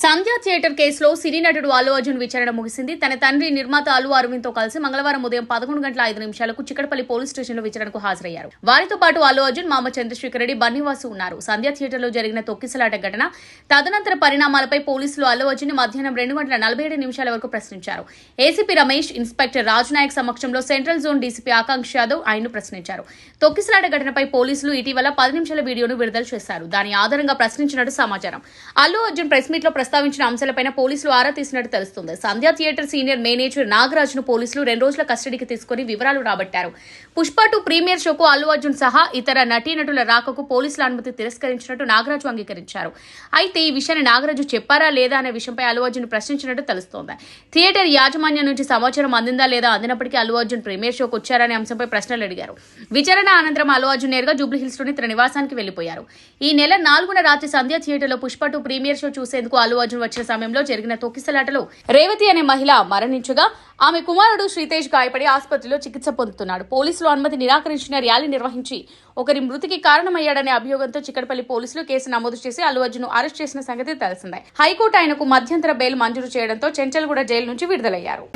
సంధ్య theatre కేసులో సినీ నటుడు అల్లు అర్జున్ విచారణ ముగిసింది. తన తండ్రి నిర్మాత అల్లు అరవింద్ తో కలిసి మంగళవారం ఉదయం 11:05 చిక్కడపల్లి పోలీస్ స్టేషన్ లో విచారణకు హాజరయ్యారు. వారితో పాటు అల్లు అర్జున్, మామ చంద్రశేఖర్ రెడ్డి, బన్నీవాసు ఉన్నారు. సంధ్య థియేటర్ లో జరిగిన తొక్కిసలాట ఘటన, తదనంతర పరిణామాలపై పోలీసులు అల్లు అర్జున్ ని మధ్యాహ్నం 2:47 వరకు ప్రశ్నించారు. ఏసీపీ రమేష్, ఇన్స్పెక్టర్ రాజ్ నాయక్ సమక్షంలో సెంట్రల్ జోన్ డీసీపీ ఆకాంక్ష యాదవ్ ఆయన్ను ప్రశ్నించారు. తొక్కిసలాట ఘటనపై పోలీసులు ఇటీవల 10 నిమిషాల వీడియోను విడుదల చేశారు. దాని ఆధారంగా ప్రశ్నించినట్టు సమాచారం. అల్లు అర్జున్ ప్రెస్ మీట్ లో ప్రస్తావించిన అంశాలపైన పోలీసులు ఆరా తీసినట్టు తెలుస్తుంది. సంధ్య థియేటర్ సీనియర్ మేనేజర్ నాగరాజ్ ను పోలీసులు 2 రోజుల కస్టడీకి తీసుకుని వివరాలు రాబట్టారు. పుష్ప 2 ప్రీమియర్ షోకు అల్లు అర్జున్ సహా ఇతర నటీనటుల రాకకు పోలీసుల అనుమతి తిరస్కరించినట్టు నాగరాజు అంగీకరించారు. అయితే ఈ విషయాన్ని నాగరాజు చెప్పారా లేదా అనే విషయంపై అల్లు అర్జున్ ప్రశ్నించినట్టు తెలుస్తోంది. థియేటర్ యాజమాన్యం నుంచి సమాచారం అందిందా లేదా, అందినప్పటికీ అల్లు అర్జున్ ప్రీమియర్ షోకు వచ్చారనే అంశంపై ప్రశ్నలు అడిగారు. విచారణ అనంతరం అల్లు అర్జున్ నేరుగా జూబ్లీహిల్స్ లోని తన నివాసానికి వెళ్లిపోయారు. ఈ నెల 4న రాత్రి సంధ్య థియేటర్ లో పుష్ప 2 ప్రీమియర్ షో చూసేందుకు అల్లు అర్జున్ వచ్చిన సమయంలో జరిగిన తొక్కిసలాటలో రేవతి అనే మహిళ మరణించగా ఆమె కుమారుడు శ్రీతేజ్ గాయపడి ఆసుపత్రిలో చికిత్స పొందుతున్నాడు. పోలీసులు అనుమతి నిరాకరించిన ర్యాలీ నిర్వహించి ఒకరి మృతికి కారణమయ్యాడనే అభియోగంతో చిక్కడపల్లి పోలీసులు కేసు నమోదు చేసి అల్లు అర్జున్ అరెస్ట్ చేసిన సంగతి తెలిసిందే. హైకోర్టు ఆయనకు మధ్యంతర బెయిల్ మంజూరు చేయడంతో చెంచల్గూడ జైలు నుంచి విడుదలయ్యారు.